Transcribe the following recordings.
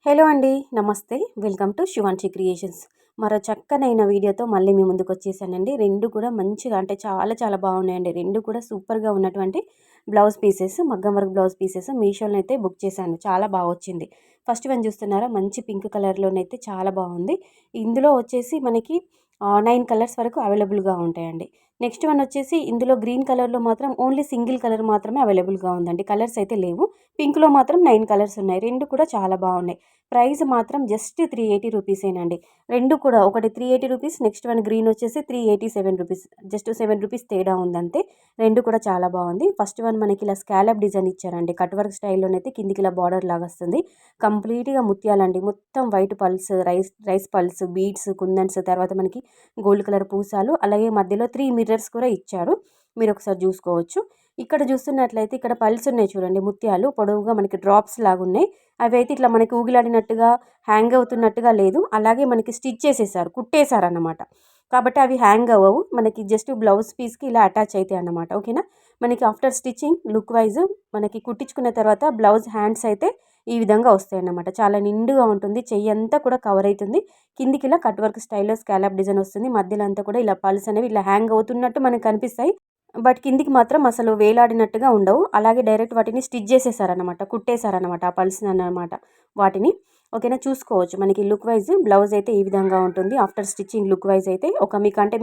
Hello అండి. నమస్తే. Welcome to Shivanshi creations. మరో చక్కనైన వీడియోతో మళ్ళీ మీ ముందుకొచ్చేసానండి. 2 కూడా మంచిగా అంటే చాలా చాలా బాగున్నాయండి. 2 కూడా సూపర్‌గా ఉన్నటువంటి బ్లౌజ్ పీసెస్, మగ్గం వర్క్ బ్లౌజ్ పీసెస్ మీషోలోనైతే బుక్ చేశాను. చాలా వచ్చింది. ఫస్ట్ వన్ చూస్తున్నారా? మంచి పింక్ కలర్‌లోనైతే చాలా బాగుంది. ఇందులో వచ్చేసి మనకి 9 కలర్స్ వరకు అవైలబుల్‌గా ఉంటాయండి. నెక్స్ట్ వన్ వచ్చేసి ఇందులో గ్రీన్ కలర్‌లో మాత్రం ఓన్లీ సింగిల్ కలర్ మాత్రమే అవైలబుల్‌గా ఉందండి. కలర్స్ అయితే లేవు. పింక్‌లో మాత్రం 9 కలర్స్ ఉన్నాయి. 2 కూడా చాలా బాగున్నాయి. ప్రైస్ మాత్రం జస్ట్ 380 రూపీసేనండి. 2 కూడా ఒకటి 380 రూపీస్, నెక్స్ట్ వన్ గ్రీన్ వచ్చేసి 387 రూపీస్. జస్ట్ 7 రూపీస్ తేడా ఉందంతే. 2 కూడా చాలా బాగుంది. ఫస్ట్ వన్ మనకి ఇలా స్కాలప్ డిజైన్ ఇచ్చారండి. కట్ వర్క్ స్టైల్‌లోనైతే కిందికి ఇలా బార్డర్ లాగా వస్తుంది. కంప్లీట్‌గా ముత్యాలండి. మొత్తం white pearls, rice pearls, beads, kundans, తర్వాత మనకి గోల్డ్ కలర్ పూసాలు, అలాగే మధ్యలో 3 మిర్రర్స్ కూడా ఇచ్చారు. మీరు ఒకసారి చూసుకోవచ్చు. ఇక్కడ చూస్తున్నట్లయితే ఇక్కడ పల్స్ ఉన్నాయి చూడండి, ముత్యాలు పొడవుగా మనకి డ్రాప్స్ లాగా ఉన్నాయి. అవి అయితే ఇట్లా మనకి ఊగిలాడినట్టుగా హ్యాంగ్ అవుతున్నట్టుగా లేదు. అలాగే మనకి స్టిచ్ చేసేసారు, కుట్టేశారన్నమాట. కాబట్టి అవి హ్యాంగ్ అవ్వవు. మనకి జస్ట్ బ్లౌజ్ పీస్కి ఇలా అటాచ్ అవుతాయి అన్నమాట. ఓకేనా? మనకి ఆఫ్టర్ స్టిచ్చింగ్ లుక్ వైజ్ మనకి కుట్టించుకున్న తర్వాత బ్లౌజ్ హ్యాండ్స్ అయితే ఈ విధంగా వస్తాయన్నమాట. చాలా నిండుగా ఉంటుంది. చెయ్యి అంతా కూడా కవర్ అవుతుంది. కిందికి ఇలా కట్ వర్క్ స్టైల్లో స్కాలప్ డిజైన్ వస్తుంది. మధ్యలో అంతా కూడా ఇలా పల్స్ అనేవి ఇలా హ్యాంగ్ అవుతున్నట్టు మనకు కనిపిస్తాయి. బట్ కిందికి మాత్రం అసలు వేలాడినట్టుగా ఉండవు. అలాగే డైరెక్ట్ వాటిని స్టిచ్ చేసేసారనమాట, కుట్టేశారనమాట ఆ పల్స్‌ని అన్నమాట వాటిని. ఓకేనా? చూసుకోవచ్చు. మనకి లుక్ వైజ్ బ్లౌజ్ అయితే ఈ విధంగా ఉంటుంది. ఆఫ్టర్ స్టిచ్చింగ్ లుక్ వైజ్ అయితే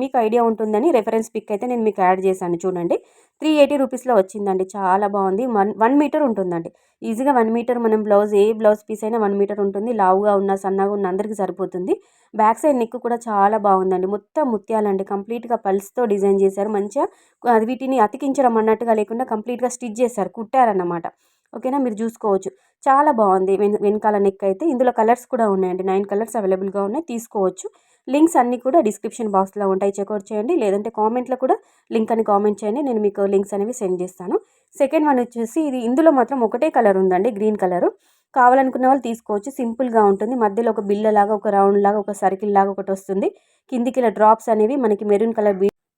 మీకు ఐడియా ఉంటుందని రెఫరెన్స్ పిక్ అయితే నేను మీకు యాడ్ చేశాను చూడండి. 380 రూపీస్‌లో వచ్చిందండి. చాలా బాగుంది. 1 మీటర్ ఉంటుందండి. ఈజీగా 1 మీటర్ మనం ఏ బ్లౌజ్ పీస్ అయినా 1 మీటర్ ఉంటుంది. లావుగా ఉన్న, సన్నగా ఉన్న అందరికీ సరిపోతుంది. బ్యాక్ సైడ్ నెక్ కూడా చాలా బాగుందండి. మొత్తం ముత్యాలండి. కంప్లీట్‌గా పల్స్‌తో డిజైన్ చేశారు. మంచిగా వీటిని అతికించడం అన్నట్టుగా లేకుండా కంప్లీట్‌గా స్టిచ్ చేశారు, కుట్టారన్నమాట. ఓకేనా? మీరు చూసుకోవచ్చు. చాలా బాగుంది. వెనకాల నెక్ అయితే ఇందులో కలర్స్ కూడా ఉన్నాయండి. 9 కలర్స్ అవైలబుల్‌గా ఉన్నాయి. తీసుకోవచ్చు. లింక్స్ అన్నీ కూడా డిస్క్రిప్షన్ బాక్స్‌లో ఉంటాయి. చెక్అవుట్ చేయండి. లేదంటే కామెంట్‌లో కూడా లింక్ అని కామెంట్ చేయండి. నేను మీకు లింక్స్ అనేవి సెండ్ చేస్తాను. సెకండ్ వన్ వచ్చేసి ఇందులో మాత్రం ఒకటే కలర్ ఉందండి, గ్రీన్ కలరు. కావాలనుకున్న వాళ్ళు తీసుకోవచ్చు. సింపుల్‌గా ఉంటుంది. మధ్యలో ఒక బిల్లలాగా, ఒక రౌండ్ లాగా, ఒక సర్కిల్ లాగా ఒకటి వస్తుంది. కిందికి ఇలా డ్రాప్స్ అనేవి మనకి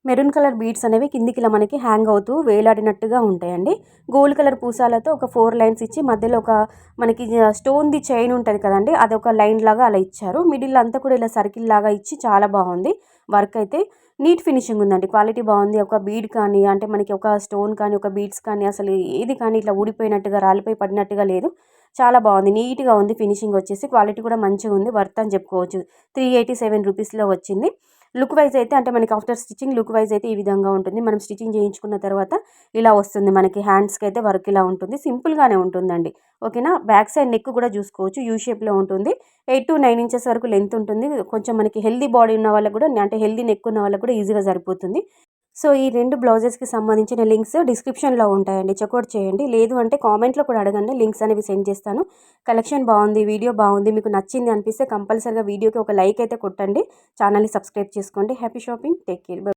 మెరూన్ కలర్ బీడ్స్ అనేవి కిందికి ఇలా మనకి హ్యాంగ్ అవుతూ వేలాడినట్టుగా ఉంటాయండి. గోల్డ్ కలర్ పూసాలతో ఒక 4 లైన్స్ ఇచ్చి మధ్యలో ఒక మనకి స్టోన్‌ది చైన్ ఉంటుంది కదండీ, అదొక లైన్ లాగా అలా ఇచ్చారు. మిడిల్ అంతా కూడా ఇలా సర్కిల్ లాగా ఇచ్చి చాలా బాగుంది. వర్క్ అయితే నీట్ ఫినిషింగ్ ఉందండి. క్వాలిటీ బాగుంది. ఒక బీడ్ కానీ, అంటే మనకి ఒక స్టోన్ కానీ, ఒక బీడ్స్ కానీ అసలు ఏది కానీ ఇట్లా ఊడిపోయినట్టుగా, రాలిపోయి పడినట్టుగా లేదు. చాలా బాగుంది. నీట్‌గా ఉంది. ఫినిషింగ్ వచ్చేసి క్వాలిటీ కూడా మంచిగా ఉంది. వర్త్ అని చెప్పుకోవచ్చు. 387 రూపీస్‌లో వచ్చింది. లుక్ వైజ్ అయితే అంటే మనకి ఆఫ్టర్ స్టిచ్చింగ్ లుక్ వైజ్ అయితే ఈ విధంగా ఉంటుంది. మనం స్టిచ్చింగ్ చేయించుకున్న తర్వాత ఇలా వస్తుంది. మనకి హ్యాండ్స్‌కి అయితే వర్క్ ఇలా ఉంటుంది. సింపుల్‌గానే ఉంటుందండి. ఓకేనా? బ్యాక్ సైడ్ నెక్ కూడా చూసుకోవచ్చు. యూ షేప్‌లో ఉంటుంది. 8-9 ఇంచెస్ వరకు లెంత్ ఉంటుంది. కొంచెం మనకి హెల్తీ బాడీ ఉన్న వాళ్ళకి కూడా, అంటే హెల్తీ నెక్ ఉన్న వాళ్ళకి కూడా ఈజీగా సరిపోతుంది. సో ఈ 2 బ్లౌజెస్‌కి సంబంధించిన లింక్స్ డిస్క్రిప్షన్‌లో ఉంటాయండి. చెక్అవుట్ చేయండి. లేదు అంటే కామెంట్‌లో కూడా అడగండి. లింక్స్ అనేవి సెండ్ చేస్తాను. కలెక్షన్ బాగుంది, వీడియో బాగుంది, మీకు నచ్చింది అనిపిస్తే కంపల్సరీగా వీడియోకి ఒక లైక్ అయితే కొట్టండి. ఛానల్‌ని సబ్స్క్రైబ్ చేసుకోండి. Happy shopping. Take care.